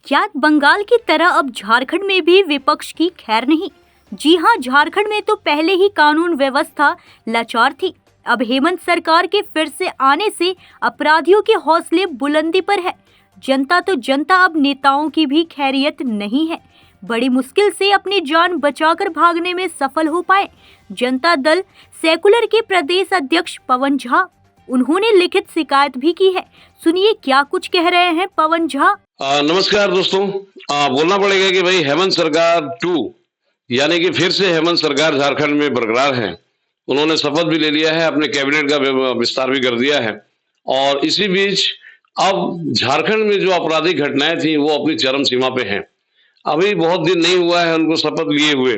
क्या बंगाल की तरह अब झारखंड में भी विपक्ष की खैर नहीं? जी हां, झारखंड में तो पहले ही कानून व्यवस्था लाचार थी। अब हेमंत सरकार के फिर से आने से अपराधियों के हौसले बुलंदी पर है। जनता तो जनता अब नेताओं की भी खैरियत नहीं है। बड़ी मुश्किल से अपनी जान बचाकर भागने में सफल हो पाए जनता दल सेकुलर के प्रदेश अध्यक्ष पवन झा। उन्होंने लिखित शिकायत भी की है। सुनिए क्या कुछ कह रहे हैं पवन झा। नमस्कार दोस्तों। बोलना पड़ेगा कि भाई हेमंत सरकार 2 यानी कि फिर से हेमंत सरकार झारखंड में बरकरार है। उन्होंने शपथ भी ले लिया है, अपने कैबिनेट का विस्तार भी कर दिया है और इसी बीच अब झारखंड में जो आपराधिक घटनाएं थी वो अपनी चरम सीमा पे हैं। अभी बहुत दिन नहीं हुआ है उनको शपथ लिए हुए,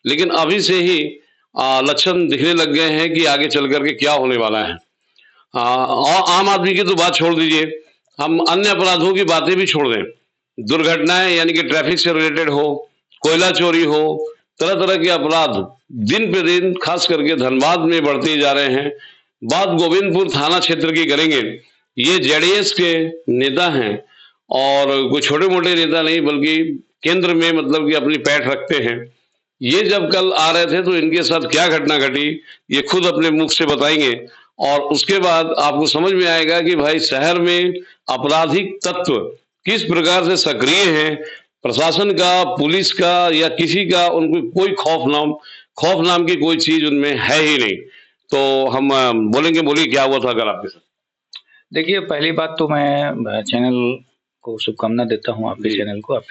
लेकिन अभी से ही लक्षण दिखने लग गए हैं कि आगे चल करके क्या होने वाला है। और आम आदमी की तो बात छोड़ दीजिए, हम अन्य अपराधों की बातें भी छोड़ दें। दुर्घटनाएं यानी कि ट्रैफिक से रिलेटेड हो, कोयला चोरी हो, तरह तरह के अपराध दिन पे दिन खास करके धनबाद में बढ़ते जा रहे हैं। बात गोविंदपुर थाना क्षेत्र की करेंगे। ये जेडीएस के नेता हैं और कोई छोटे मोटे नेता नहीं बल्कि केंद्र में मतलब कि अपनी पैठ रखते हैं। ये जब कल आ रहे थे तो इनके साथ क्या घटना घटी ये खुद अपने मुख से बताएंगे और उसके बाद आपको समझ में आएगा कि भाई शहर में आपराधिक तत्व किस प्रकार से सक्रिय हैं। प्रशासन का, पुलिस का या किसी का उनको कोई खौफ नाम की कोई चीज उनमें है ही नहीं। तो हम बोलेंगे, बोलिए क्या हुआ था कल आपके साथ। देखिए, पहली बात तो मैं चैनल को शुभकामना देता हूँ, आपके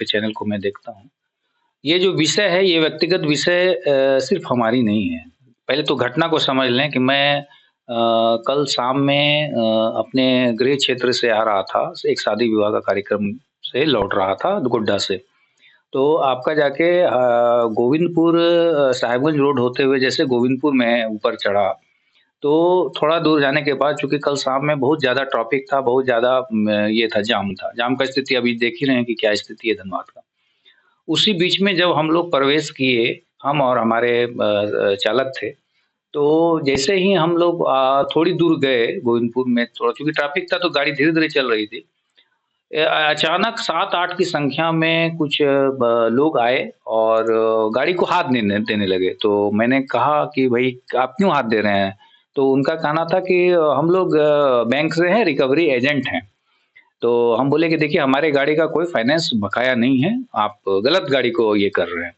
चैनल को मैं देखता हूँ। ये जो विषय है, ये व्यक्तिगत विषय सिर्फ हमारी नहीं है। पहले तो घटना को समझ लें कि मैं कल शाम में अपने गृह क्षेत्र से आ रहा था, एक शादी विवाह का कार्यक्रम से लौट रहा था गोड्डा से। तो आपका जाके गोविंदपुर साहिबगंज रोड होते हुए जैसे गोविंदपुर में ऊपर चढ़ा, तो थोड़ा दूर जाने के बाद चूँकि कल शाम में बहुत ज़्यादा ट्रैफिक था, बहुत ज़्यादा ये था, जाम था। जाम का स्थिति अभी देख ही रहे हैं कि क्या स्थिति है धनबाद का। उसी बीच में जब हम लोग प्रवेश किए, हम और हमारे चालक थे, तो जैसे ही हम लोग थोड़ी दूर गए गोविंदपुर में, थोड़ा चूँकि ट्रैफिक था तो गाड़ी धीरे-धीरे चल रही थी। अचानक 7-8 की संख्या में कुछ लोग आए और गाड़ी को हाथ देने लगे। तो मैंने कहा कि भई आप क्यों हाथ दे रहे हैं? तो उनका कहना था कि हम लोग बैंक से हैं, रिकवरी एजेंट हैं। तो हम बोले कि देखिए हमारे गाड़ी का कोई फाइनेंस बकाया नहीं है, आप गलत गाड़ी को ये कर रहे हैं।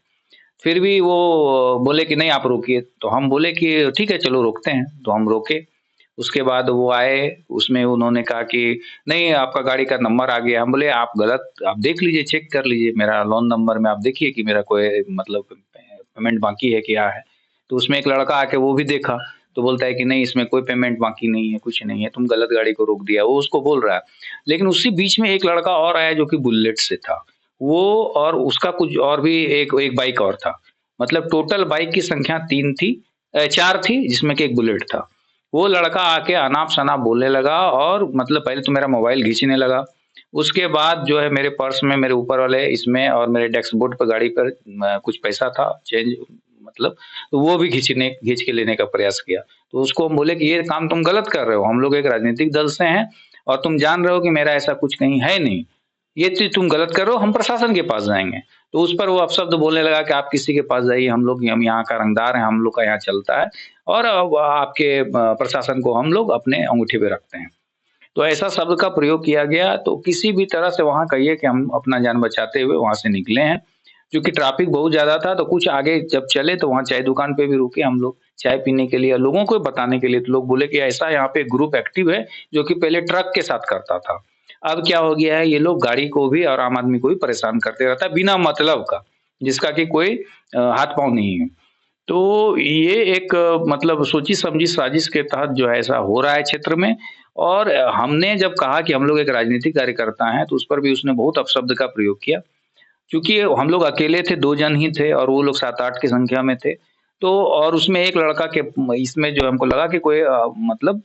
फिर भी वो बोले कि नहीं आप रोकिए, तो हम बोले कि ठीक है चलो रोकते हैं, तो हम रोके। उसके बाद वो आए, उसमें उन्होंने कहा कि नहीं आपका गाड़ी का नंबर आ गया। हम बोले आप देख लीजिए, चेक कर लीजिए मेरा लोन नंबर में, आप देखिए कि मेरा कोई मतलब पेमेंट बाकी है क्या है। तो उसमें एक लड़का आके वो भी देखा, तो बोलता है कि नहीं इसमें कोई पेमेंट बाकी नहीं है, कुछ नहीं है, तुम गलत गाड़ी को रोक दिया, वो उसको बोल रहा है। लेकिन उसी बीच में एक लड़का और आया जो कि बुलेट से था, वो और उसका कुछ और भी एक बाइक और था। मतलब टोटल बाइक की संख्या 4 थी जिसमें कि एक बुलेट था। वो लड़का आके अनाप-शनाप बोलने लगा और मतलब पहले तो मेरा मोबाइल खींचने लगा। उसके बाद जो है मेरे पर्स में, मेरे ऊपर वाले इसमें और मेरे डैशबोर्ड पर गाड़ी पर कुछ पैसा था, चेंज मतलब, तो वो भी खींच के लेने का प्रयास किया। तो उसको हम बोले कि ये काम तुम गलत कर रहे हो, हम लोग एक राजनीतिक दल से हैं और तुम जान रहे हो कि मेरा ऐसा कुछ कहीं है नहीं। ये चीज़ तुम गलत कर रहे हो, हम प्रशासन के पास जाएँगे। तो उस पर वो अपशब्द बोलने लगा कि आप किसी के पास जाइए, हम यहाँ का रंगदार हैं, हम लोग का यहाँ चलता है और आपके प्रशासन को हम लोग अपने अंगूठे पे रखते हैं। तो ऐसा शब्द का प्रयोग किया गया, तो किसी भी तरह से वहाँ कहिए कि हम अपना जान बचाते हुए वहाँ से निकले हैं। क्योंकि ट्रैफिक बहुत ज़्यादा था, तो कुछ आगे जब चले तो वहाँ चाय दुकान पे भी रुके हम लोग, चाय पीने के लिए और लोगों को बताने के लिए। तो लोग बोले कि ऐसा यहाँ पे ग्रुप एक्टिव है, जो कि पहले ट्रक के साथ करता था। अब क्या हो गया है, ये लोग गाड़ी को भी और आम आदमी को भी परेशान करते रहता है बिना मतलब का, जिसका कि कोई हाथ-पाँव नहीं है। तो ये एक मतलब सोची-समझी साजिश के तहत जो है ऐसा हो रहा है क्षेत्र में। और हमने जब कहा कि हम लोग एक राजनीतिक कार्यकर्ता हैं, तो उस पर भी उसने बहुत अपशब्द का प्रयोग किया। क्योंकि हम लोग अकेले थे, 2 जन ही थे और वो लोग 7-8 की संख्या में थे। तो और उसमें एक लड़का के इसमें जो हमको लगा कि कोई मतलब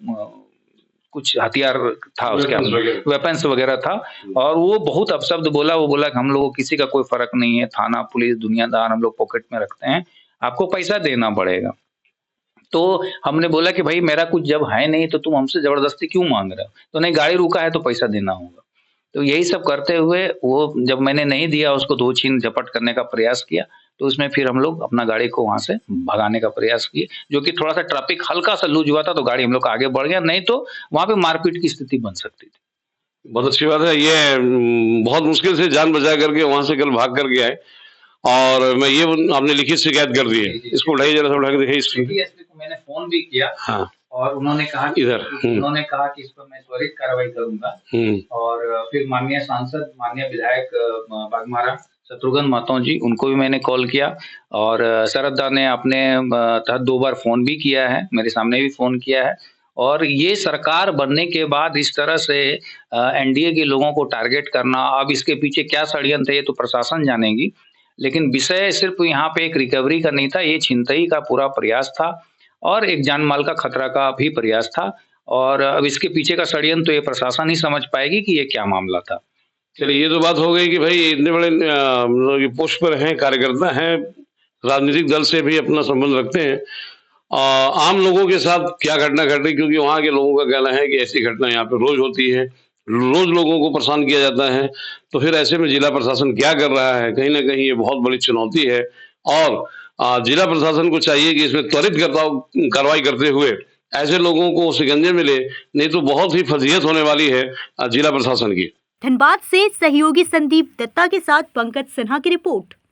कुछ हथियार था उसके अंदर, वेपन्स वगैरह था और वो बहुत अपशब्द बोला। वो बोला कि हम लोगों को किसी का कोई फ़र्क नहीं है, थाना, पुलिस, दुनियादार हम लोग पॉकेट में रखते हैं, आपको पैसा देना पड़ेगा। तो हमने बोला कि भाई मेरा कुछ जब है नहीं तो तुम हमसे ज़बरदस्ती क्यों माँग रहे हो? तो नहीं गाड़ी रुका है तो पैसा देना होगा। तो यही सब करते हुए वो जब मैंने नहीं दिया उसको, दो छीन झपट करने का प्रयास किया, तो उसमें फिर हम लोग अपना गाड़ी को वहां से भगाने का प्रयास किए, जो कि थोड़ा सा ट्रैफिक हल्का सा लूज हुआ था तो गाड़ी हम लोग का आगे बढ़ गया, नहीं तो वहां पे मारपीट की स्थिति बन सकती थी। बहुत अच्छी बात है। ये बहुत मुश्किल से जान बचा करके वहां से कल भाग करके आए, और मैं ये आपने लिखित शिकायत कर दी है। इसको उठाइए, जरा सा उठा के दिखाइए इसको। एसपी को मैंने फोन भी किया, हाँ, और उन्होंने कहा कि इधर इस पर मैं त्वरित कार्रवाई करूंगा। और फिर माननीय सांसद, माननीय विधायक बाघमारा शत्रुघ्न महतो जी, उनको भी मैंने कॉल किया, और शरद दा ने अपने तहत 2 बार फोन भी किया है, मेरे सामने भी फोन किया है। और ये सरकार बनने के बाद इस तरह से एनडीए के लोगों को टारगेट करना, अब इसके पीछे क्या षड्यंत्र है ये तो प्रशासन जानेगी, लेकिन विषय सिर्फ यहाँ पे एक रिकवरी का नहीं था, ये छिनतई का पूरा प्रयास था और एक जान माल का खतरा का भी प्रयास था। और अब इसके पीछे का षड्यंत्र तो ये प्रशासन ही समझ पाएगी कि ये क्या मामला था। चलिए, ये तो बात हो गई कि भाई इतने बड़े मतलब पोस्ट पर हैं, कार्यकर्ता हैं, राजनीतिक दल से भी अपना संबंध रखते हैं। आम लोगों के साथ क्या घटना घट रही, क्योंकि वहाँ के लोगों का कहना है कि ऐसी घटना यहाँ पे रोज होती है, रोज लोगों को परेशान किया जाता है। तो फिर ऐसे में जिला प्रशासन क्या कर रहा है, कहीं ना कहीं ये बहुत बड़ी चुनौती है, और जिला प्रशासन को चाहिए कि इसमें त्वरित कार्रवाई करते हुए ऐसे लोगों को शिकंजे मिले, नहीं तो बहुत ही फजीहत होने वाली है जिला प्रशासन की। धनबाद से सहयोगी संदीप दत्ता के साथ पंकज सिन्हा की रिपोर्ट।